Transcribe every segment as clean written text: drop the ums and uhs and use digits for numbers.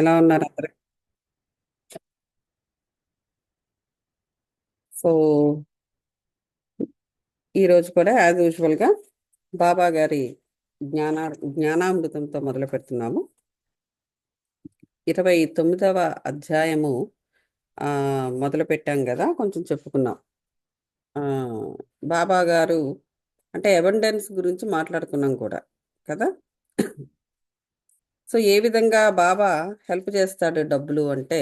ఎలా ఉన్నారు అందరు? సో ఈ రోజు కూడా యాజ్ యూజువల్ గా బాబా గారి జ్ఞానా జ్ఞానామృతంతో మొదలు పెడుతున్నాము. 29వ అధ్యాయము ఆ మొదలు పెట్టాం కదా, కొంచెం చెప్పుకున్నాం. ఆ బాబా గారు అంటే అబండెన్స్ గురించి మాట్లాడుకున్నాం కూడా కదా. సో ఏ విధంగా బాబా హెల్ప్ చేస్తాడు డబ్బులు అంటే,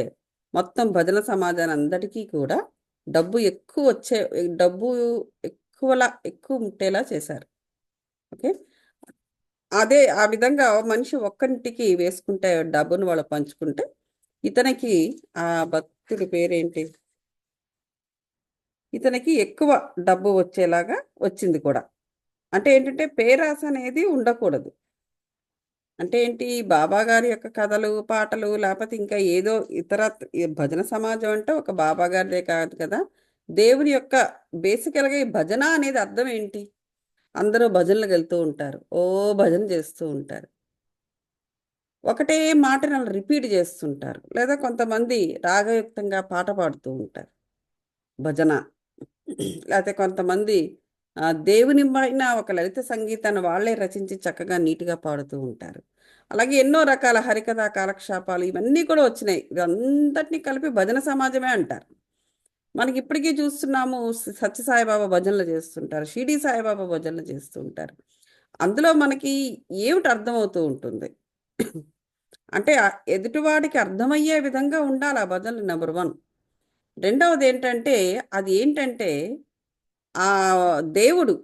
మొత్తం భజన సమాజాన్ని అందరికీ కూడా డబ్బు ఎక్కువ వచ్చే డబ్బు ఎక్కువ ముట్టేలా చేశారు. ఓకే. అదే ఆ విధంగా మనిషి ఒక్కంటికి వేసుకుంటే డబ్బును వాళ్ళు పంచుకుంటే ఇతనికి ఆ భక్తుడి పేరేంటి, ఇతనికి ఎక్కువ డబ్బు వచ్చేలాగా వచ్చింది కూడా. అంటే ఏంటంటే పేరాస అనేది ఉండకూడదు. అంటే ఏంటి, బాబా గారి యొక్క కథలు పాటలు లేకపోతే ఇంకా ఏదో ఇతర ఈ భజన సమాజం అంటే ఒక బాబా గారిదే కాదు కదా, దేవుని యొక్క బేసికల్గా ఈ భజన అనేది అర్థం ఏంటి, అందరూ భజనలకు వెళ్తూ ఉంటారు, ఓ భజన చేస్తూ ఉంటారు, ఒకటే మాటను అలా రిపీట్ చేస్తుంటారు, లేదా కొంతమంది రాగయుక్తంగా పాట పాడుతూ ఉంటారు భజన, లేకపోతే కొంతమంది దేవుని పైన ఒక లలిత సంగీతాన్ని వాళ్ళే రచించి చక్కగా నీట్గా పాడుతూ ఉంటారు. అలాగే ఎన్నో రకాల హరికథా కాలక్షేపాలు ఇవన్నీ కూడా వచ్చినాయి, ఇవంతటినీ కలిపి భజన సమాజమే అంటారు. మనకి ఇప్పటికీ చూస్తున్నాము, సత్యసాయిబాబా భజనలు చేస్తుంటారు, షిరిడి సాయిబాబా భజనలు చేస్తూ ఉంటారు. అందులో మనకి ఏమిటి అర్థమవుతూ ఉంటుంది అంటే ఎదుటివాడికి అర్థమయ్యే విధంగా ఉండాలి ఆ భజనలు, నెంబర్ వన్. రెండవది ఏంటంటే, అది ఏంటంటే ఆ దేవుడు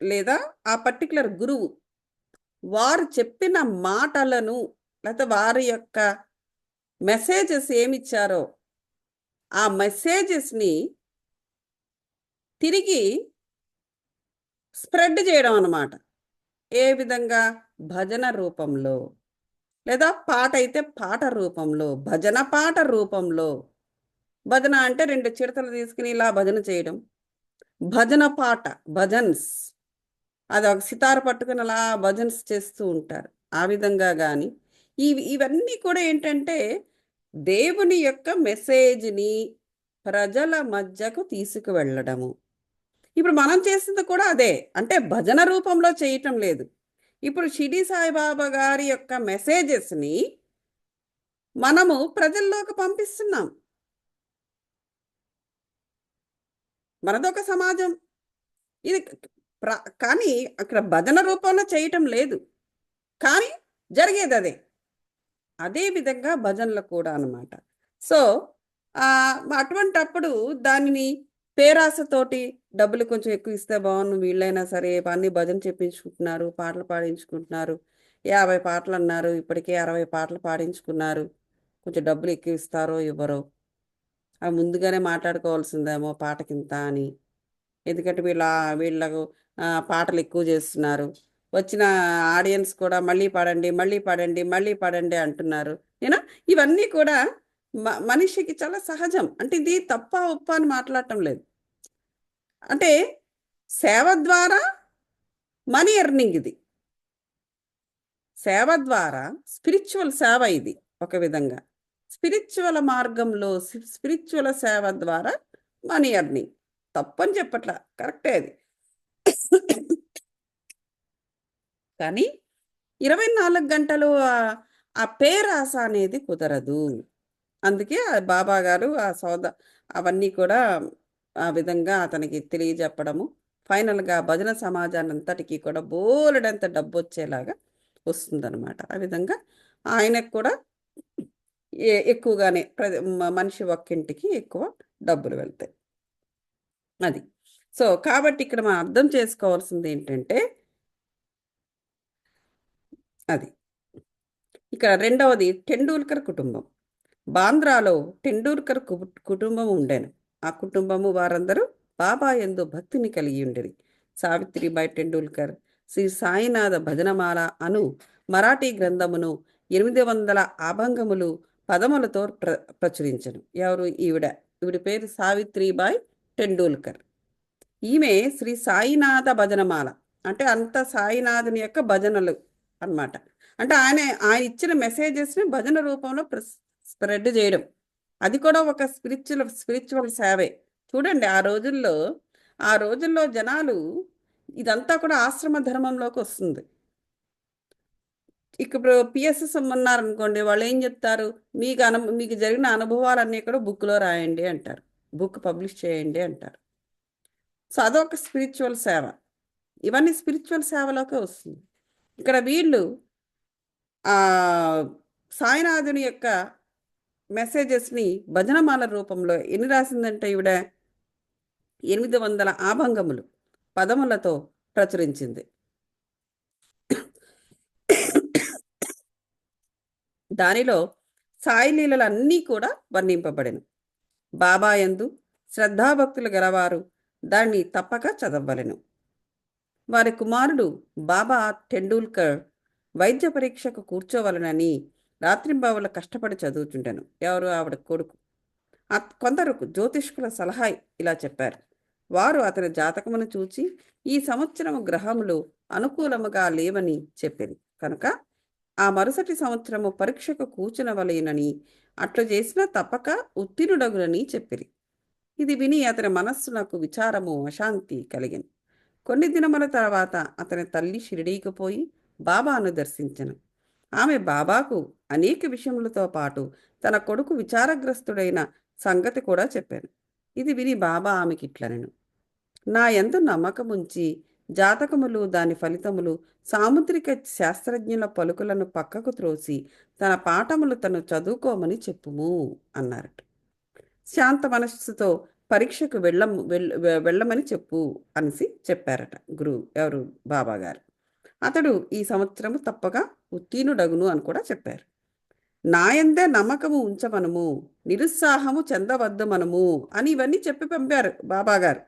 లేదా ఆ పర్టికులర్ గురువు వారు చెప్పిన మాటలను, లేకపోతే వారి యొక్క మెసేజెస్ ఏమిచ్చారో ఆ మెసేజెస్ని తిరిగి స్ప్రెడ్ చేయడం అన్నమాట. ఏ విధంగా? భజన రూపంలో, లేదా పాట అయితే పాట రూపంలో, భజన పాట రూపంలో. భజన అంటే రెండు చిడతలు తీసుకుని ఇలా భజన చేయడం, భజన పాట, భజన్స్, అది ఒక సితార పట్టుకుని అలా భజన్స్ చేస్తూ ఉంటారు. ఆ విధంగా కానీ ఇవన్నీ కూడా ఏంటంటే దేవుని యొక్క మెసేజ్ని ప్రజల మధ్యకు తీసుకువెళ్ళడము. ఇప్పుడు మనం చేసింది కూడా అదే, అంటే భజన రూపంలో చేయటం లేదు. ఇప్పుడు షిరిడి సాయిబాబా గారి యొక్క మెసేజెస్ని మనము ప్రజల్లోకి పంపిస్తున్నాం. మనదొక సమాజం ఇది. ప్ర కానీ అక్కడ భజన రూపంలో చేయటం లేదు, కానీ జరిగేది అదే. అదే విధంగా భజనలు కూడా అనమాట. సో అటువంటప్పుడు దానిని పేరాసతోటి డబ్బులు కొంచెం ఎక్కువ ఇస్తే బాగుండు, వీళ్ళైనా సరే అన్ని భజన చెప్పించుకుంటున్నారు, పాటలు పాడించుకుంటున్నారు, 50 పాటలు అన్నారు, ఇప్పటికే 60 పాటలు పాడించుకున్నారు, కొంచెం డబ్బులు ఎక్కువ ఇస్తారో ఇవ్వరో, అవి ముందుగానే మాట్లాడుకోవాల్సిందేమో పాటకింత అని. ఎందుకంటే వీళ్ళకు పాటలు ఎక్కువ చేస్తున్నారు, వచ్చిన ఆడియన్స్ కూడా మళ్ళీ పాడండి మళ్ళీ పాడండి మళ్ళీ పాడండి అంటున్నారు. నేను ఇవన్నీ కూడా మనిషికి చాలా సహజం. అంటే ఇది తప్ప ఉప్ప అని మాట్లాడటం లేదు. అంటే సేవ ద్వారా మనీ ఎర్నింగ్ ఇది. సేవ ద్వారా స్పిరిచువల్ సేవ ఇది. ఒక విధంగా స్పిరిచువల్ మార్గంలో స్పిరిచువల్ సేవ ద్వారా మనీ ఎర్నింగ్ తప్పని చెప్పట్లా, కరెక్టే అది. కానీ 24 గంటలు ఆ పేరాస అనేది కుదరదు. అందుకే ఆ బాబా గారు ఆ అవన్నీ కూడా ఆ విధంగా అతనికి తెలియజెప్పడము, ఫైనల్గా భజన సమాజాన్ని అంతటికీ కూడా బోలెడంత డబ్బు వచ్చేలాగా వస్తుందన్నమాట. ఆ విధంగా ఆయనకు కూడా ఎక్కువగానే మనిషి ఒక్కింటికి ఎక్కువ డబ్బులు వెళ్తాయి. అది. సో కాబట్టి ఇక్కడ మనం అర్థం చేసుకోవాల్సింది ఏంటంటే అది. ఇక రెండవది టెండూల్కర్ కుటుంబం. బాంద్రాలో టెండూల్కర్ కుటుంబం ఉండెను. ఆ కుటుంబము వారందరూ బాబా యందు భక్తిని కలిగి ఉండిరి. సావిత్రిబాయి టెండూల్కర్ శ్రీ సాయినాథ భజనమాల అను మరాఠీ గ్రంథమును 800 అభంగములు పదములతో ప్రచురించను. ఎవరు ఈవిడ? ఈవిడ పేరు సావిత్రిబాయి టెండూల్కర్. ఈమె శ్రీ సాయినాథ భజనమాల అంటే అంత సాయినాథుని యొక్క భజనలు అన్నమాట. అంటే ఆయన ఆయన ఇచ్చిన మెసేజెస్ని భజన రూపంలో స్ప్రెడ్ చేయడం, అది కూడా ఒక స్పిరిచువల్ సేవే. చూడండి ఆ రోజుల్లో జనాలు ఇదంతా కూడా ఆశ్రమ ధర్మంలోకి వస్తుంది. ఇప్పుడు పిఎస్ఎస్ ఉన్నారనుకోండి, వాళ్ళు ఏం చెప్తారు, మీకు జరిగిన అనుభవాలన్నీ కూడా బుక్లో రాయండి అంటారు, బుక్ పబ్లిష్ చేయండి అంటారు. సో అదొక స్పిరిచువల్ సేవ. ఇవన్నీ స్పిరిచువల్ సేవలోకే వస్తుంది. ఇక్కడ వీళ్ళు ఆ సాయినాథుని యొక్క మెసేజెస్ని భజనమాల రూపంలో ఎన్ని రాసిందంటే ఈవిడ 800 ఆభంగములు పదములతో ప్రచురించింది. దానిలో సాయి లీలలన్నీ కూడా వర్ణింపబడిన. బాబా యందు శ్రద్ధాభక్తులు గలవారు దాన్ని తప్పక చదవవలెను. వారి కుమారుడు బాబా టెండూల్కర్ వైద్య పరీక్షకు కూర్చోవలనని రాత్రింబావుల కష్టపడి చదువుతుంటాను. ఎవరు? ఆవిడ కొడుకు. కొందరు జ్యోతిష్కుల సలహా ఇలా చెప్పారు. వారు అతని జాతకమును చూచి ఈ సంవత్సరము గ్రహములు అనుకూలముగా లేవని చెప్పింది కనుక ఆ మరుసటి సంవత్సరము పరీక్షకు కూర్చునవలేనని, అట్లు చేసినా తప్పక ఉత్తీర్ణుడగునని చెప్పిరి. ఇది విని అతని మనస్సునకు విచారము అశాంతి కలిగింది. కొన్ని దినముల తర్వాత అతని తల్లి షిరిడీకి పోయి బాబాను దర్శించను. ఆమె బాబాకు అనేక విషయములతో పాటు తన కొడుకు విచారగ్రస్తుడైన సంగతి కూడా చెప్పాను. ఇది విని బాబా ఆమెకిట్లనెను, నా యందు నమ్మకముంచి జాతకములు దాని ఫలితములు సాముద్రిక శాస్త్రజ్ఞుల పలుకులను పక్కకు త్రోసి తన పాఠములు తను చదువుకోమని చెప్పుము అన్నారట. శాంత మనస్సుతో పరీక్షకు వెళ్ళమని చెప్పు అనేసి చెప్పారట ఎవరు? బాబా గారు. అతడు ఈ సంవత్సరము తప్పగా ఉత్తీర్ణుడగును అని కూడా చెప్పారు. నాయందే నమ్మకము ఉంచమనము, నిరుత్సాహము చెందవద్దు మనము అని ఇవన్నీ చెప్పి పంపారు బాబాగారు.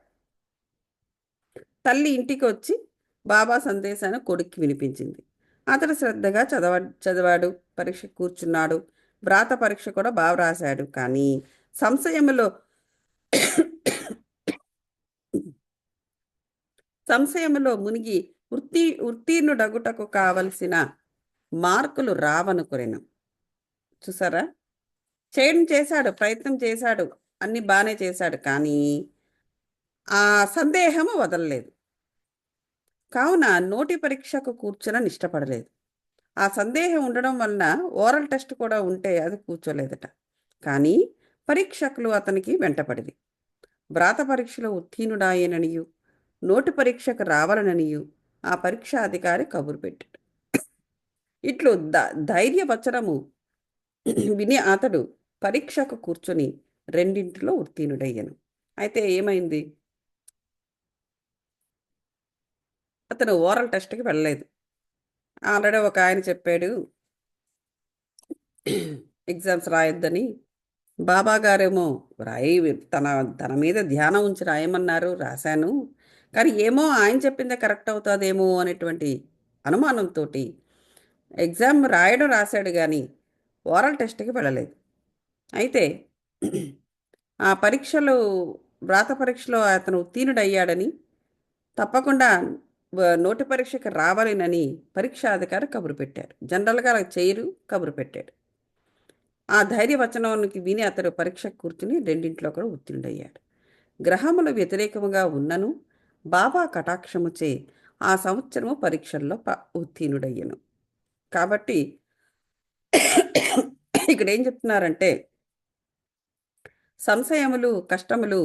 తల్లి ఇంటికి వచ్చి బాబా సందేశాన్ని కొడుక్కి వినిపించింది. అతడు శ్రద్ధగా చదివాడు, పరీక్ష కూర్చున్నాడు. వ్రాత పరీక్ష కూడా బాగా రాశాడు. కానీ సంశయములో సంశయములో మునిగి ఉత్తీర్ణుడగుటకు కావలసిన మార్కులు రావనుకొనెను. చూసారా? చేశాడు, ప్రయత్నం చేశాడు, అన్ని బాగానే చేశాడు, కానీ ఆ సందేహము వదలలేదు. కావున నోటి పరీక్షకు కూర్చుని ఇష్టపడలేదు. ఆ సందేహం ఉండడం వలన ఓరల్ టెస్ట్ కూడా ఉంటే అది కూర్చోలేదట. కానీ పరీక్షకులు అతనికి వెంటపడివి. వ్రాత పరీక్షలో ఉత్తీర్ణుడాయననియు నోటి పరీక్షకు రావాలననియు ఆ పరీక్షాధికారి కబురు పెట్టాడు. ఇట్లు ధైర్యవచనము విని అతడు పరీక్షకు కూర్చొని రెండింటిలో ఉత్తీర్ణుడయ్యను. అయితే ఏమైంది? అతను ఓరల్ టెస్ట్కి వెళ్ళలేదు. ఆల్రెడీ ఒక ఆయన చెప్పాడు ఎగ్జామ్స్ రాయొద్దని. బాబా గారేమో తన తన మీద ధ్యానం ఉంచి రాయమన్నారు, రాశాను. కానీ ఏమో ఆయన చెప్పిందే కరెక్ట్ అవుతుందేమో అనేటువంటి అనుమానంతో ఎగ్జామ్ రాశాడు కానీ ఓరల్ టెస్ట్కి వెళ్ళలేదు. అయితే ఆ వ్రాత పరీక్షలో అతను ఉత్తీర్ణుడయ్యాడని, తప్పకుండా నోటి పరీక్షకి రావాలని పరీక్షాధికారి కబురు పెట్టారు. జనరల్గా అలా చేయరు, కబురు పెట్టాడు. ఆ ధైర్యవచనానికి విని అతడు పరీక్షకు కూర్చుని రెండింటిలో కూడా ఉత్తీర్ణుడయ్యాడు. గ్రహములు వ్యతిరేకముగా ఉన్నను బాబా కటాక్షముచే ఆ సంవత్సరము పరీక్షల్లో ఉత్తీర్ణుడయ్యను. కాబట్టి ఇక్కడ ఏం చెప్తున్నారంటే, సంశయములు కష్టములు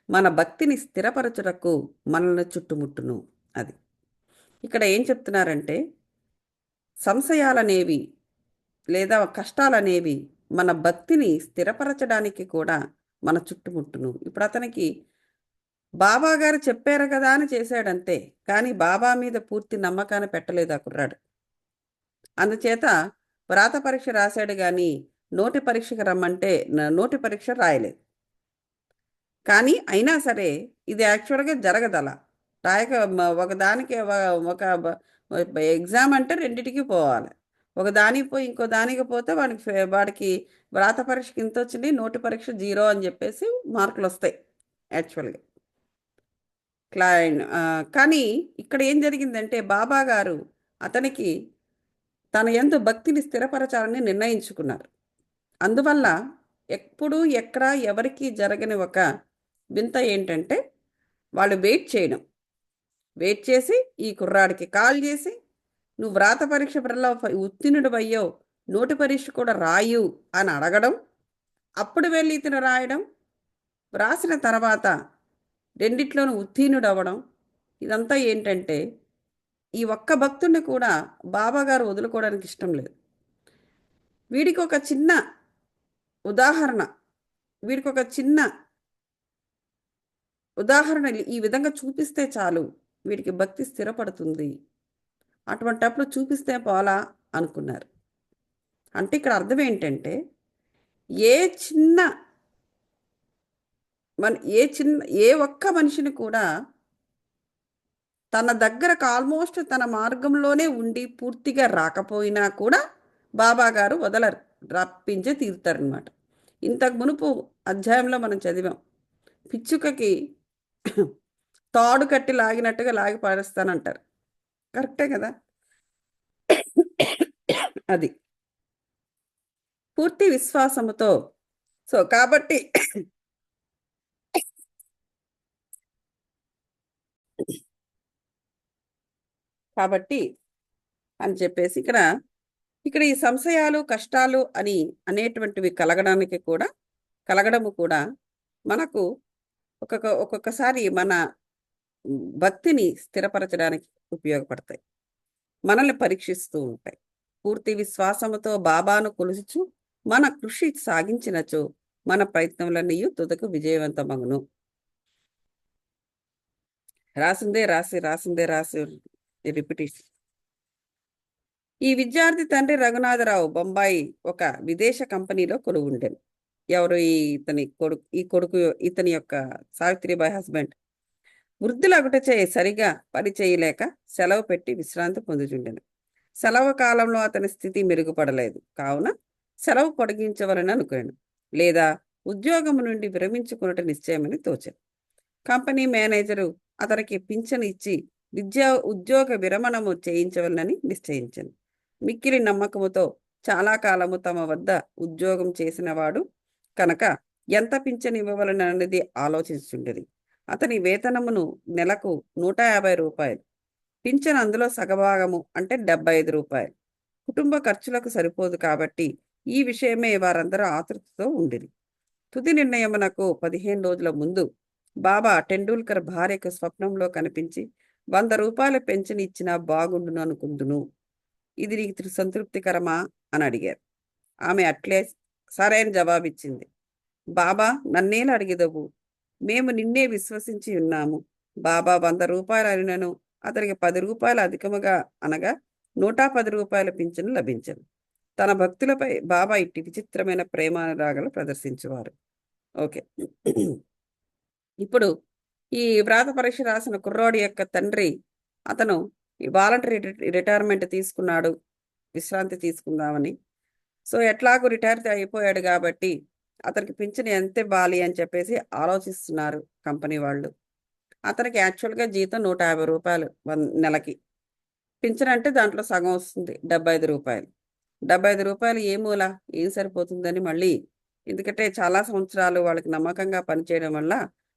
మన భక్తిని స్థిరపరచుటకు మనల్ని చుట్టుముట్టును. అది ఇక్కడ ఏం చెప్తున్నారంటే, సంశయాలనేవి లేదా కష్టాలనేవి మన భక్తిని స్థిరపరచడానికి కూడా మన చుట్టుముట్టును. ఇప్పుడు అతనికి బాబా గారు చెప్పారు కదా అని చేశాడంతే, కానీ బాబా మీద పూర్తి నమ్మకాన్ని పెట్టలేదు ఆ కుర్రాడు. అందుచేత వ్రాత పరీక్ష రాశాడు కానీ నోటి పరీక్షకు రమ్మంటే నోటి పరీక్ష రాయలేదు. కానీ అయినా సరే ఇది యాక్చువల్గా జరగదు అలా. ఒకదానికి ఒక ఎగ్జామ్ అంటే రెండిటికి పోవాలి. ఒక దానికి పోయి ఇంకో దానికి పోతే వాడికి వ్రాత పరీక్షకి ఇంత వచ్చింది, నోటి పరీక్ష 0 అని చెప్పేసి మార్కులు వస్తాయి యాక్చువల్గా. కానీ ఇక్కడ ఏం జరిగిందంటే బాబా గారు అతనికి తన యందు భక్తిని స్థిరపరచాలని నిర్ణయించుకున్నారు. అందువల్ల ఎప్పుడు ఎక్కడ ఎవరికీ జరగని ఒక వింత ఏంటంటే వాళ్ళు వెయిట్ చేయడం. వెయిట్ చేసి ఈ కుర్రాడికి కాల్ చేసి నువ్వు వ్రాత పరీక్ష ఉత్తీర్ణుడివయ్యావు, నోటి పరీక్ష కూడా రాయు అని అడగడం, అప్పుడు వెళ్ళి ఇతను రాయడం, వ్రాసిన తర్వాత రెండిట్లోనూ ఉత్తీర్ణుడు అవ్వడం. ఇదంతా ఏంటంటే ఈ ఒక్క భక్తుడిని కూడా బాబాగారు వదులుకోవడానికి ఇష్టం లేదు. వీడికి ఒక చిన్న ఉదాహరణ వీడికి ఒక చిన్న ఉదాహరణ ఈ విధంగా చూపిస్తే చాలు, వీడికి భక్తి స్థిరపడుతుంది, అటువంటప్పుడు చూపిస్తే పోలా అనుకున్నారు. అంటే ఇక్కడ అర్థం ఏంటంటే ఏ చిన్న ఏ ఒక్క మనిషిని కూడా తన దగ్గరకు ఆల్మోస్ట్ తన మార్గంలోనే ఉండి పూర్తిగా రాకపోయినా కూడా బాబా గారు వదలరు, రప్పించే తీరుతారనమాట. ఇంతకు మునుపు అధ్యాయంలో మనం చదివాం, పిచ్చుకకి తాడు కట్టి లాగినట్టుగా లాగి పారేస్తానంటారు. కరెక్టే కదా. అది పూర్తి విశ్వాసముతో. సో కాబట్టి కాబట్టి అని చెప్పేసి ఇక్కడ ఈ సంశయాలు కష్టాలు అనేటువంటివి కలగడము కూడా మనకు ఒక్కొక్కసారి మన భక్తిని స్థిరపరచడానికి ఉపయోగపడతాయి, మనల్ని పరీక్షిస్తూ ఉంటాయి. పూర్తి విశ్వాసముతో బాబాను కొలుచుచు మన కృషి సాగించినచో మన ప్రయత్నములన్నీ తుదకు విజయవంతమగును. రాసిందే రిపిటేషన్. ఈ విద్యార్థి తండ్రి రఘునాథరావు బొంబాయి ఒక విదేశ కంపెనీలో కొలువుండెను. ఎవరు? ఈ కొడుకు ఇతని యొక్క సావిత్రిబాయి హస్బెండ్. వృద్ధులగుటచే సరిగా పని చేయలేక సెలవు పెట్టి విశ్రాంతి పొందుచుండెను. సెలవు కాలంలో అతని స్థితి మెరుగుపడలేదు కావున సెలవు పొడిగించవలని అనుకున్నాను, లేదా ఉద్యోగం నుండి విరమించుకున్నట నిశ్చయమని తోచాను. కంపెనీ మేనేజరు అతనికి పింఛను ఇచ్చి ఉద్యోగ విరమణము చేయించవలనని నిశ్చయించాను. మిక్కిలి నమ్మకముతో చాలా కాలము తమ వద్ద ఉద్యోగం చేసినవాడు కనుక ఎంత పింఛను ఇవ్వవలనన్నది ఆలోచించుండేది. అతని వేతనమును నెలకు 150 రూపాయలు, పింఛను అందులో సగభాగము అంటే 75 రూపాయలు. కుటుంబ ఖర్చులకు సరిపోదు కాబట్టి ఈ విషయమే వారందరూ ఆతృతతో ఉండేది. తుది నిర్ణయమునకు 15 రోజుల ముందు బాబా టెండూల్కర్ భార్యకు స్వప్నంలో కనిపించి 100 రూపాయల పెన్షన్ ఇచ్చినా బాగుండును అనుకుందును, ఇది నీకు సంతృప్తికరమా అని అడిగారు. ఆమె అట్లే సరైన జవాబిచ్చింది. బాబా, నన్నేలా అడిగేదవు, మేము నిన్నే విశ్వసించి ఉన్నాము. బాబా 100 రూపాయలు అనినను అతనికి 10 రూపాయలు అధికముగా అనగా 110 రూపాయల పింఛను లభించను. తన భక్తులపై బాబా ఇట్టి విచిత్రమైన ప్రేమానురాగాలు ప్రదర్శించేవారు. ఓకే, ఇప్పుడు ఈ వ్రాత పరీక్ష రాసిన కుర్రాడి యొక్క తండ్రి అతను వాలంటరీ రిటైర్మెంట్ తీసుకున్నాడు, విశ్రాంతి తీసుకుందామని. సో ఎట్లాగూ రిటైర్ అయిపోయాడు కాబట్టి అతనికి పింఛను ఎంత ఇవ్వాలి అని చెప్పేసి ఆలోచిస్తున్నారు కంపెనీ వాళ్ళు. అతనికి యాక్చువల్గా జీతం 150 రూపాయలు నెలకి. పింఛను అంటే దాంట్లో సగం వస్తుంది, 75 రూపాయలు. 75 రూపాయలు ఏ మూల ఏం సరిపోతుందని మళ్ళీ, ఎందుకంటే చాలా సంవత్సరాలు వాళ్ళకి నమ్మకంగా పనిచేయడం వల్ల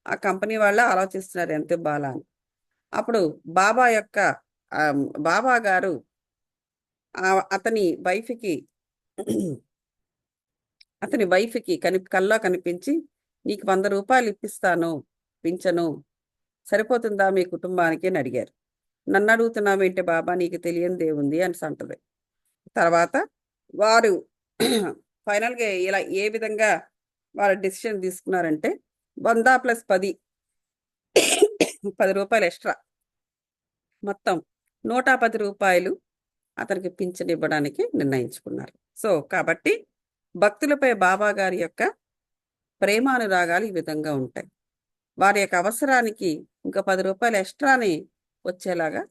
ఆ కంపెనీ వాళ్ళే ఆలోచిస్తున్నారు ఎంత ఇవ్వాలా అని. అప్పుడు బాబా గారు అతని వైఫ్కి కల్లో కనిపించి, నీకు 100 రూపాయలు ఇప్పిస్తాను పింఛను, సరిపోతుందా మీ కుటుంబానికి అని అడిగారు. నన్ను అడుగుతున్నావేంటి బాబా, నీకు తెలియనిదే ఉంది అని అంటది. తర్వాత వారు ఫైనల్గా ఇలా ఏ విధంగా వాళ్ళ డెసిషన్ తీసుకున్నారంటే 100 + 10 10 రూపాయలు ఎక్స్ట్రా, మొత్తం 110 రూపాయలు అతనికి పింఛను ఇవ్వడానికి నిర్ణయించుకున్నారు. సో కాబట్టి భక్తులపై బాబా గారి యొక్క ప్రేమానురాగాలు ఈ విధంగా ఉంటాయి. వారి యొక్క అవసరానికి ఇంకా 10 రూపాయలు ఎక్స్ట్రాని వచ్చేలాగా,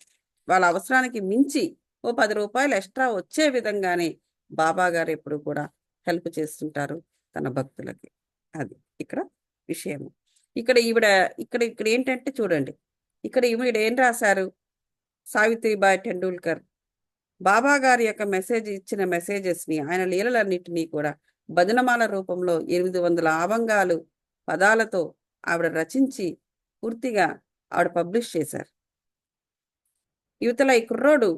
వాళ్ళ అవసరానికి మించి 10 రూపాయలు ఎక్స్ట్రా వచ్చే విధంగానే బాబా గారు ఎప్పుడు కూడా హెల్ప్ చేస్తుంటారు తన భక్తులకి. అది ఇక్కడ విషయము. ఇక్కడ ఏంటంటే చూడండి, ఇక్కడ ఈవిడ ఏం రాశారు, సావిత్రిబాయి టెండూల్కర్ బాబా గారి యొక్క ఇచ్చిన మెసేజెస్ని, ఆయన లీలలన్నింటినీ కూడా భజనమాల రూపంలో 800 ఆవంగాలు పదాలతో ఆవిడ రచించి పూర్తిగా ఆవిడ పబ్లిష్ చేశారు. యువతల ఈ కుర్రోడు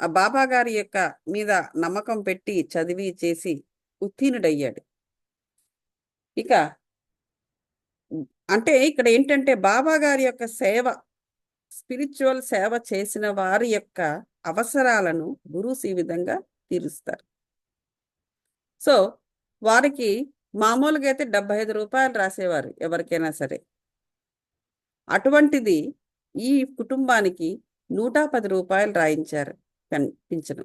ఆ బాబా గారి యొక్క మీద నమ్మకం పెట్టి చదివి చేసి ఉత్తీర్ణుడయ్యాడు. ఇక అంటే ఇక్కడ ఏంటంటే బాబా గారి యొక్క సేవ, స్పిరిచువల్ సేవ చేసిన వారి యొక్క అవసరాలను గురువుస్ ఈ విధంగా తీరుస్తారు. సో వారికి మామూలుగా అయితే 75 రూపాయలు రాసేవారు ఎవరికైనా సరే. అటువంటిది ఈ కుటుంబానికి 110 రూపాయలు రాయించారు పింఛను.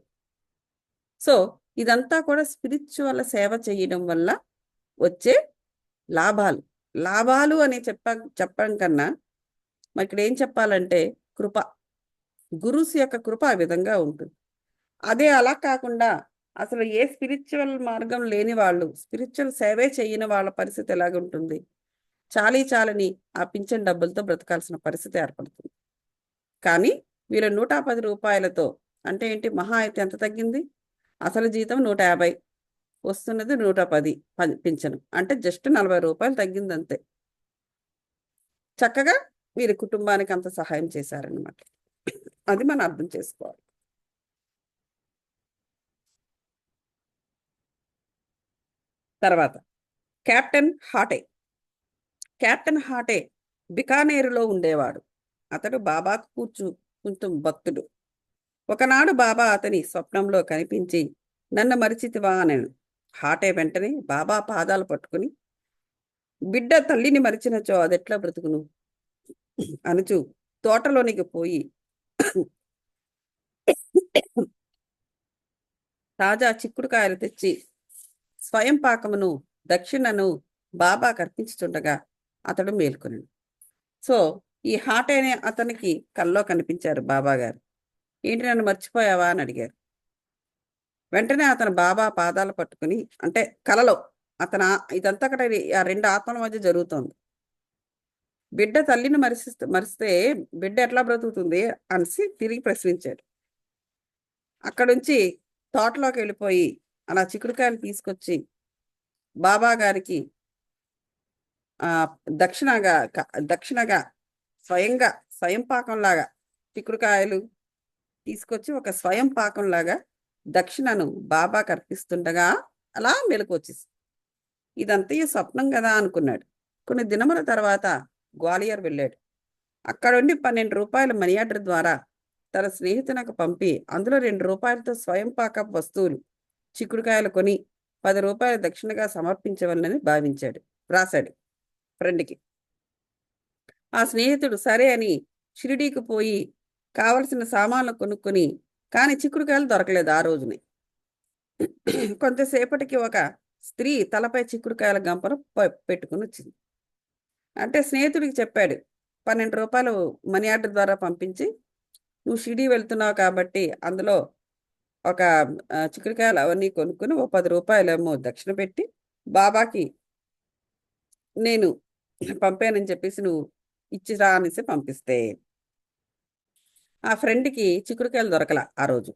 సో ఇదంతా కూడా స్పిరిచువల్ సేవ చేయడం వల్ల వచ్చే లాభాలు. లాభాలు అని చెప్పడం కన్నా మరి ఇక్కడ ఏం చెప్పాలంటే కృప, గురుస్ యొక్క కృప ఆ విధంగా ఉంటుంది. అదే అలా కాకుండా అసలు ఏ స్పిరిచువల్ మార్గం లేని వాళ్ళు, స్పిరిచువల్ సేవే చేయని వాళ్ళ పరిస్థితి ఎలాగుంటుంది? చాలని ఆ పింఛన్ డబ్బులతో బ్రతకాల్సిన పరిస్థితి ఏర్పడుతుంది. కానీ వీళ్ళు 110 రూపాయలతో, అంటే ఏంటి, మహా అయితే ఎంత తగ్గింది? అసలు జీతం 150, వస్తున్నది 110 పింఛను, అంటే జస్ట్ 40 రూపాయలు తగ్గింది అంతే. చక్కగా వీరి కుటుంబానికి అంత సహాయం చేశారనమాట. అది మనం అర్థం చేసుకోవాలి. తర్వాత కెప్టెన్ హాటే. కెప్టెన్ హాటే బికానేరులో ఉండేవాడు. అతడు బాబాకు కొంచెం భక్తుడు. ఒకనాడు బాబా అతని స్వప్నంలో కనిపించి, నన్ను మరిచితివా అనెను. హాటే వెంటనే బాబా పాదాలు పట్టుకుని, బిడ్డ తల్లిని మరిచినచో అదెట్లా బ్రతుకును అనుచు తోటలోనికి పోయి తాజా చిక్కుడుకాయలు తెచ్చి స్వయం పాకమును దక్షిణను బాబా కర్పించుచుండగా అతడు మేల్కొనెను. సో ఈ హాటేనే అతనికి కల్లో కనిపించారు బాబా గారు. ఏంటి, నన్ను మర్చిపోయావా అని అడిగారు. వెంటనే అతను బాబా పాదాలు పట్టుకుని, అంటే కలలో ఇదంతా కూడా ఆ 2 ఆత్మల మధ్య జరుగుతోంది. బిడ్డ తల్లిని మరిస్తే బిడ్డ ఎట్లా బ్రతుకుతుంది అనేసి తిరిగి ప్రశ్నించాడు. అక్కడ నుంచి తోటలోకి వెళ్ళిపోయి అలా చిక్కుడుకాయలు తీసుకొచ్చి బాబా గారికి దక్షిణగా స్వయం పాకంలాగా చిక్కుడుకాయలు తీసుకొచ్చి ఒక స్వయం పాకంలాగా దక్షిణను బాబాకి అర్పిస్తుండగా అలా మెలకు వచ్చేసి, ఇదంతా ఈ స్వప్నం కదా అనుకున్నాడు. కొన్ని దినముల తర్వాత గ్వాలియర్ వెళ్ళాడు. అక్కడుండి 12 రూపాయల మనీ ఆర్డర్ ద్వారా తన స్నేహితునకు పంపి అందులో 2 రూపాయలతో స్వయం పాక వస్తువులు చిక్కుడుకాయలు కొని 10 రూపాయలు దక్షిణగా సమర్పించవలనని రాశాడు ఫ్రెండ్కి. ఆ స్నేహితుడు సరే అని షిరిడీకి పోయి కావలసిన సామాన్లు కొనుక్కొని, కానీ చిక్కుడుకాయలు దొరకలేదు ఆ రోజునే. కొంతసేపటికి ఒక స్త్రీ తలపై చిక్కుడుకాయల గంపను పెట్టుకుని వచ్చింది. అంటే స్నేహితుడికి చెప్పాడు, 12 రూపాయలు మనీ ఆర్డర్ ద్వారా పంపించి నువ్వు షిరిడీ వెళ్తున్నావు కాబట్టి అందులో ఒక చిక్కుడుకాయలు అవన్నీ కొనుక్కుని 10 రూపాయలేమో దక్షిణ పెట్టి బాబాకి నేను పంపానని చెప్పేసి నువ్వు ఇచ్చిరా అనేసి పంపిస్తే, ఆ ఫ్రెండ్కి చిక్కుడుకాయలు దొరకల ఆ రోజు.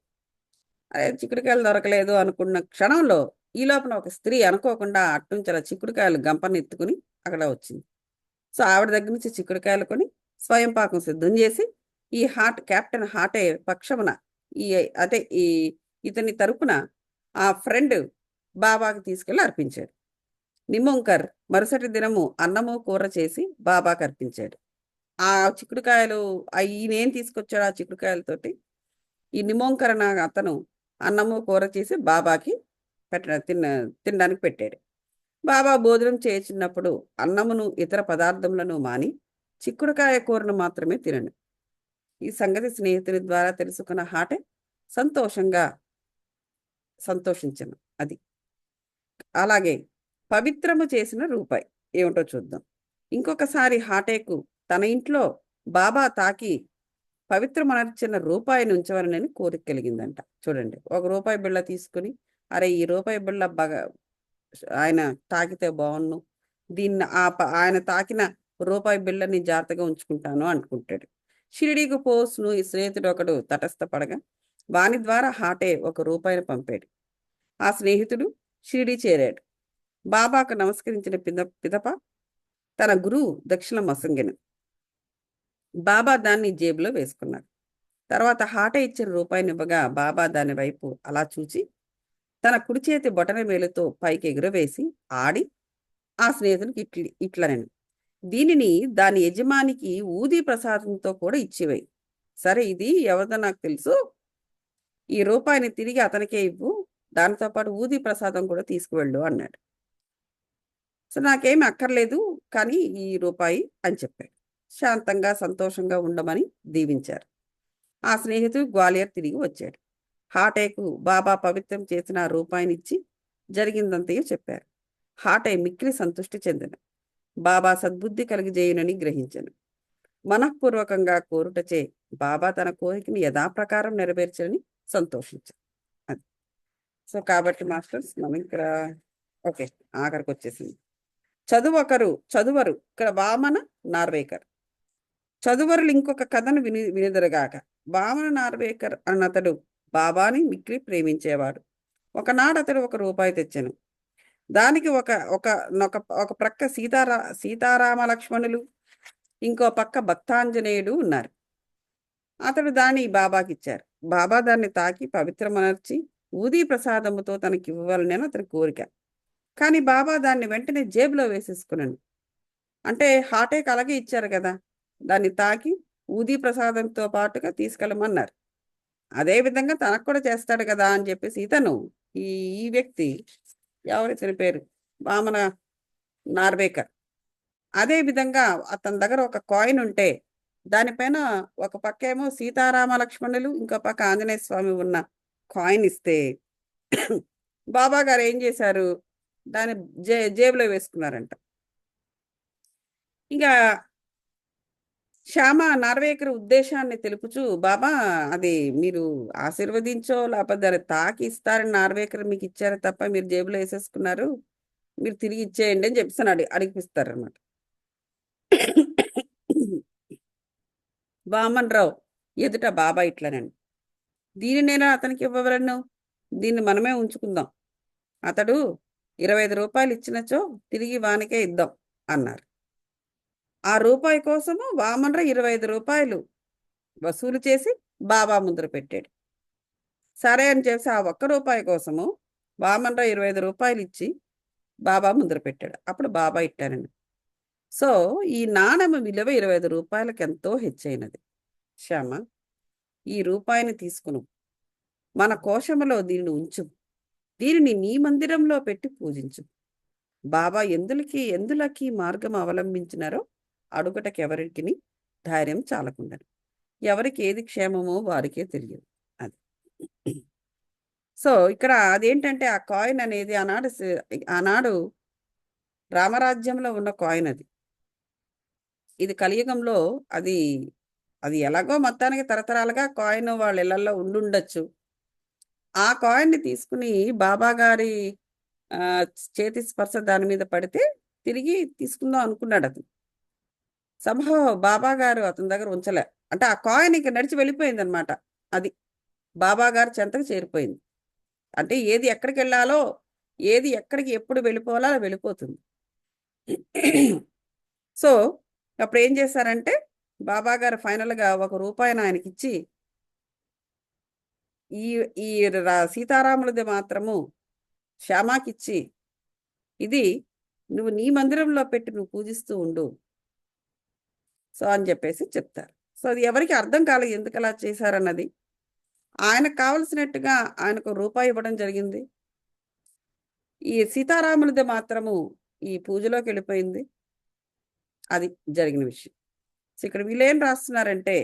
అదే చిక్కుడుకాయలు దొరకలేదు అనుకున్న క్షణంలో ఈ లోపల ఒక స్త్రీ అనుకోకుండా అట్నుంచి అలా చిక్కుడుకాయలు గంపని ఎత్తుకుని అక్కడ వచ్చింది. సో ఆవిడ దగ్గర నుంచి చిక్కుడుకాయలు కొని స్వయం పాకం సిద్ధం చేసి ఈ కెప్టెన్ హాటే పక్షమున ఇతని తరపున ఆ ఫ్రెండ్ బాబాకి తీసుకెళ్ళి అర్పించాడు. నిమ్మోంకర్ మరుసటి దినము అన్నము కూర చేసి బాబాకి అర్పించాడు. ఆ చిక్కుడుకాయలు ఈయనేం తీసుకొచ్చాడు ఆ చిక్కుడుకాయలతోటి, ఈ నిమ్మోంకర్ అతను అన్నము కూర చేసి బాబాకి తినడానికి పెట్టాడు. బాబా భోజనం చేసినప్పుడు అన్నమును ఇతర పదార్థములను మాని చిక్కుడుకాయ కూరను మాత్రమే తినను. ఈ సంగతి స్నేహితుని ద్వారా తెలుసుకున్న హాటే సంతోషించను. అది అలాగే పవిత్రము చేసిన రూపాయి ఏమిటో చూద్దాం. ఇంకొకసారి హాటేకు తన ఇంట్లో బాబా తాకి పవిత్రమనర్చిన రూపాయిని ఉంచవలనని కోరిక కలిగిందంట. చూడండి, 1 రూపాయి బిళ్ళ తీసుకుని, అరే ఈ రూపాయి బిళ్ళ బాగా ఆయన తాకితే బాగున్ను, ఆయన తాకిన రూపాయి బిళ్ళని జాగ్రత్తగా ఉంచుకుంటాను అనుకుంటాడు. షిరిడీకి పోస్ను ఈ స్నేహితుడు ఒకడు తటస్థపడగా వాని ద్వారా హాటే ₹1 పంపాడు. ఆ స్నేహితుడు షిరిడీ చేరాడు. బాబాకు నమస్కరించిన పిదప తన గురువు దక్షిణ మసంగెను. బాబా దాన్ని జేబులో వేసుకున్నారు. తర్వాత హాటే ఇచ్చిన రూపాయినివ్వగా బాబా దాని వైపు అలా చూచి తన కుడి చేతి బొటన వేలుతో పైకి ఎగురవేసి ఆడి ఆ స్నేహితునికి ఇట్లనెను. దీనిని దాని యజమానికి ఊదీ ప్రసాదంతో కూడా ఇచ్చివేయి. సరే, ఇది ఎవరిదో నాకు తెలుసు. ఈ రూపాయిని తిరిగి అతనికే ఇవ్వు. దానితో పాటు ఊదీ ప్రసాదం కూడా తీసుకువెళ్ళు అన్నాడు. సో నాకేమి అక్కర్లేదు, కానీ ఈ రూపాయి అని చెప్పాడు. శాంతంగా సంతోషంగా ఉండమని దీవించారు. ఆ స్నేహితుడు గ్వాలియర్ తిరిగి వచ్చాడు. హాటేకు బాబా పవిత్రం చేసిన ఆ రూపాయినిచ్చి జరిగిందంతయు చెప్పారు. హాటే మిక్కిలి సంతృష్టి చెందెను. బాబా సద్బుద్ధి కలిగజేయునని గ్రహించెను. మనఃపూర్వకంగా కోరుటచే బాబా తన కోరికని యథాప్రకారం నెరవేర్చని సంతోషించారు. అది. సో కాబట్టి మాస్టర్స్ మనం ఇక్కడ ఓకే, ఆఖరికి వచ్చేసింది. చదువరు ఇక్కడ వామన నార్వేకర్. చదువరులు ఇంకొక కథను వినిదరగాక. వామన నార్వేకర్ అన్నతడు బాబాని మిక్కిలి ప్రేమించేవాడు. ఒకనాడు అతడు ₹1 తెచ్చెను. దానికి ఒక ఒక ఒక ఒక ప్రక్క సీతారామ లక్ష్మణులు, ఇంకో పక్క భక్తాంజనేయుడు ఉన్నారు. అతడు దాన్ని బాబాకిచ్చారు. బాబా దాన్ని తాకి పవిత్రమనర్చి ఊదీ ప్రసాదముతో తనకి ఇవ్వాలని అతని కోరిక. కానీ బాబా దాన్ని వెంటనే జేబులో వేసేసుకున్నాను. అంటే హాటేకి అలాగే ఇచ్చారు కదా, దాన్ని తాకి ఊదీ ప్రసాదంతో పాటుగా తీసుకెళ్ళమన్నారు. అదేవిధంగా తనకు కూడా చేస్తాడు కదా అని చెప్పేసి ఇతను ఈ ఈ వ్యక్తి ఎవరు ఇతని పేరు వామన నార్వేకర్. అదే విధంగా అతని దగ్గర ఒక కాయిన్ ఉంటే దానిపైన ఒక పక్క ఏమో సీతారామ లక్ష్మణులు, ఇంకో పక్క ఆంజనేయ స్వామి ఉన్న కాయిన్ ఇస్తే బాబా గారు ఏం చేశారు, దాన్ని జేబులో వేసుకున్నారంట. ఇంకా శ్యామ నార్వేకర్ ఉద్దేశాన్ని తెలుపుచు, బాబా అది మీరు ఆశీర్వదించో లేకపోతే దాన్ని తాకి ఇస్తారని నార్వేకర్ మీకు ఇచ్చారు తప్ప మీరు జేబులో వేసేసుకున్నారు, మీరు తిరిగి ఇచ్చేయండి అని చెప్పేసి అడిగిపిస్తారనమాట. వామన్ రావు ఎదుట బాబా ఇట్లనండి, దీన్ని నేను అతనికి ఇవ్వవలను, దీన్ని మనమే ఉంచుకుందాం. అతడు ₹25 ఇచ్చినచో తిరిగి వానికే ఇద్దాం అన్నారు. ఆ రూపాయి కోసము వామన్రావు ₹25 వసూలు చేసి బాబా ముందర పెట్టాడు. సరే అని చెప్పి ఆ ₹1 కోసము వామన్రావు ₹25 ఇచ్చి బాబా ముందర పెట్టాడు. అప్పుడు బాబా ఇట్టానండి. సో ఈ నాణెము విలువ ₹25 ఎంతో హెచ్చైనది. శ్యామ, ఈ రూపాయిని తీసుకును, మన కోశములో దీనిని ఉంచు, దీనిని నీ మందిరంలో పెట్టి పూజించు. బాబా ఎందులకి మార్గం అవలంబించినారో అడుగుటకెవరికి ధైర్యం చాలకుండాను. ఎవరికి ఏది క్షేమమో వారికే తెలియదు. అది. సో ఇక్కడ అదేంటంటే ఆ కాయిన్ అనేది ఆనాడు రామరాజ్యంలో ఉన్న కాయిన్ అది. ఇది కలియుగంలో అది అది ఎలాగో మొత్తానికి తరతరాలుగా కాయిన్ వాళ్ళ ఇళ్లలో ఉండుండొచ్చు. ఆ కాయిన్ని తీసుకుని బాబా గారి చేతి స్పర్శ దాని మీద పడితే తిరిగి తీసుకుందాం అనుకున్నాడు అతను. బాబా గారు అతని దగ్గర ఉంచలే. అంటే ఆ కాయిన్ ఇక నడిచి వెళ్ళిపోయింది అనమాట. అది బాబా గారి చెంతకు చేరిపోయింది. అంటే ఏది ఎక్కడికి వెళ్ళాలో, ఏది ఎక్కడికి ఎప్పుడు వెళ్ళిపోవాలో అలా వెళ్ళిపోతుంది. సో అప్పుడు ఏం చేశారంటే బాబా గారు ఫైనల్గా ₹1 ఆయనకి ఇచ్చి, ఈ ఈ సీతారాములది మాత్రము శ్యామాకిచ్చి, ఇది నువ్వు నీ మందిరంలో పెట్టి నువ్వు పూజిస్తూ ఉండు సో అని చెప్పేసి చెప్తారు. సో అది ఎవరికి అర్థం కాలేదు ఎందుకు అలా చేశారన్నది. ఆయనకు కావలసినట్టుగా ఆయనకు ₹1 ఇవ్వడం జరిగింది. ఈ సీతారాములది మాత్రము ఈ పూజలోకి వెళ్ళిపోయింది. అది జరిగిన విషయం. సో ఇక్కడ వీళ్ళేం రాస్తున్నారంటే,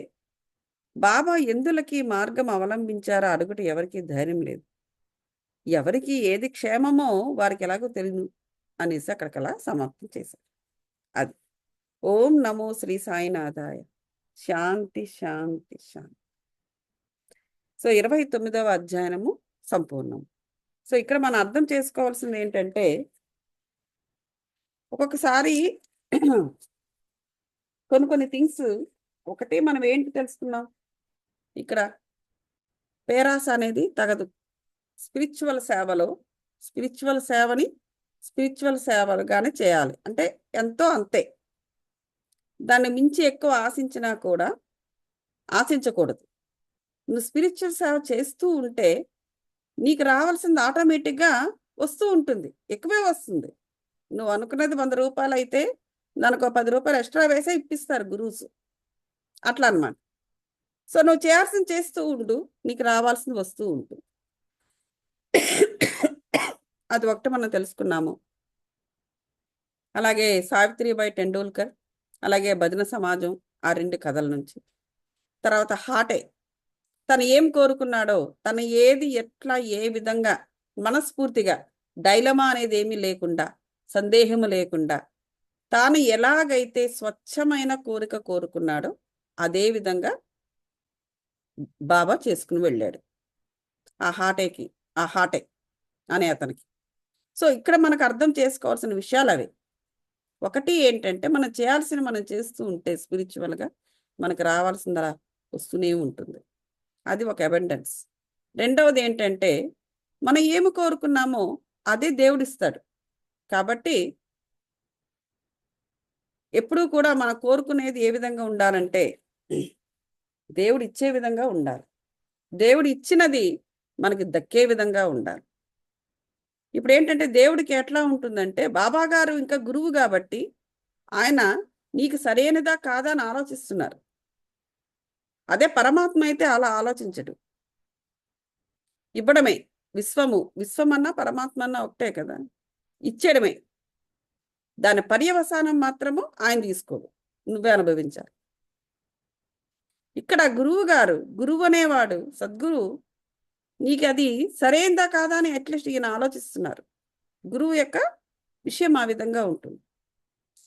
బాబా ఎందులకి మార్గం అవలంబించారో అడుగుట ఎవరికి ధైర్యం లేదు, ఎవరికి ఏది క్షేమమో వారికి ఎలాగో తెలియదు అనేసి అక్కడికలా సమాప్తం చేశారు. అది. ఓం నమో శ్రీ సాయినాథాయ. శాంతి శాంతి శాంతి. సో 29వ అధ్యాయనము సంపూర్ణం. సో ఇక్కడ మనం అర్థం చేసుకోవాల్సింది ఏంటంటే, ఒక్కొక్కసారి కొన్ని థింగ్స్ ఒకటి మనం ఏంటి తెలుసుకున్నాం ఇక్కడ, పేరాస అనేది తగదు. స్పిరిచువల్ సేవలో స్పిరిచువల్ సేవలుగానే చేయాలి. అంటే ఎంతో అంతే. దాన్ని మించి ఎక్కువ ఆశించినా కూడా ఆశించకూడదు. నువ్వు స్పిరిచువల్ సేవ చేస్తూ ఉంటే నీకు రావాల్సింది ఆటోమేటిక్గా వస్తూ ఉంటుంది, ఎక్కువే వస్తుంది. నువ్వు అనుకున్నది 100 రూపాయలు అయితే దానికి ఒక 10 రూపాయలు ఎక్స్ట్రా వేసే ఇప్పిస్తారు గురువుస్. అట్లా అనమాట. సో నువ్వు చేయాల్సింది చేస్తూ ఉండు, నీకు రావాల్సింది వస్తూ ఉంటుంది. అది ఒకటి మనం తెలుసుకున్నాము. అలాగే సావిత్రిబాయి టెండూల్కర్, అలాగే భజన సమాజం, ఆ 2 కథల నుంచి. తర్వాత హాటే తను ఏం కోరుకున్నాడో, తను ఏది ఎట్లా ఏ విధంగా మనస్ఫూర్తిగా డైలమా అనేది ఏమీ లేకుండా, సందేహము లేకుండా తాను ఎలాగైతే స్వచ్ఛమైన కోరిక కోరుకున్నాడో అదే విధంగా బాబా చేసుకుని వెళ్ళాడు ఆ హాటే అనే అతనికి. సో ఇక్కడ మనకు అర్థం చేసుకోవాల్సిన విషయాలు అవి. ఒకటి ఏంటంటే మనం చేయాల్సిన మనం చేస్తూ ఉంటే స్పిరిచువల్గా మనకు రావాల్సిందలా వస్తూనే ఉంటుంది. అది ఒక అబెండెన్స్. రెండవది ఏంటంటే మనం ఏమి కోరుకున్నామో అదే దేవుడిస్తాడు. కాబట్టి ఎప్పుడూ కూడా మనం కోరుకునేది ఏ విధంగా ఉండాలంటే దేవుడు ఇచ్చే విధంగా ఉండాలి. దేవుడు ఇచ్చినది మనకి దక్కే విధంగా ఉండాలి. ఇప్పుడు ఏంటంటే దేవుడికి ఎట్లా ఉంటుందంటే బాబా గారు ఇంకా గురువు కాబట్టి ఆయన నీకు సరైనదా కాదా అని ఆలోచిస్తున్నారు. అదే పరమాత్మ అయితే అలా ఆలోచించడు. ఇవ్వడమే. విశ్వమన్నా పరమాత్మ అన్నా ఒకటే కదా, ఇచ్చేయడమే. దాని పర్యవసానం మాత్రము ఆయన తీసుకోడు, నువ్వే అనుభవించాలి. ఇక్కడ గురువు అనేవాడు సద్గురు నీకు అది సరైనదా కాదా అని అట్లీస్ట్ ఈయన ఆలోచిస్తున్నారు. గురువు యొక్క విషయం ఆ విధంగా ఉంటుంది,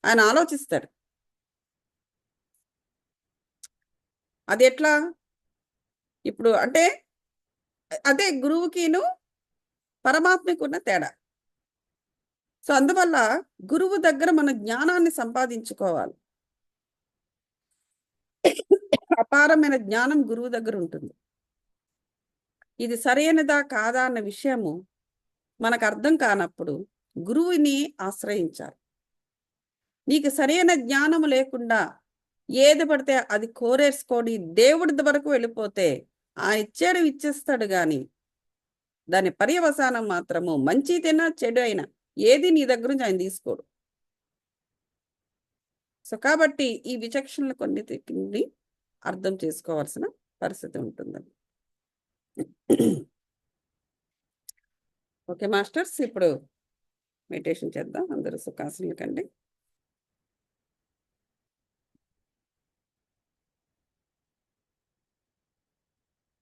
ఆయన ఆలోచిస్తాడు. అది ఎట్లా ఇప్పుడు అంటే అదే గురువుకిను పరమాత్మకు ఉన్న తేడా. సో అందువల్ల గురువు దగ్గర మన జ్ఞానాన్ని సంపాదించుకోవాలి. అపారమైన జ్ఞానం గురువు దగ్గర ఉంటుంది. ఇది సరైనదా కాదా అన్న విషయము మనకు అర్థం కానప్పుడు గురువుని ఆశ్రయించాలి. నీకు సరైన జ్ఞానం లేకుండా ఏది పడితే అది కోరేసుకొని దేవుడి వరకు వెళ్ళిపోతే ఆయన ఇచ్చేస్తాడు కానీ దాని పర్యవసానం మాత్రము మంచిదైనా చెడు అయినా ఏది నీ దగ్గర నుంచి ఆయన తీసుకోడు. సో కాబట్టి ఈ విచక్షణలు కొన్ని అర్థం చేసుకోవాల్సిన పరిస్థితి ఉంటుందండి. ఓకే మాస్టర్స్, ఇప్పుడు మెడిటేషన్ చేద్దాం. అందరూ సుఖాసనలు కండి.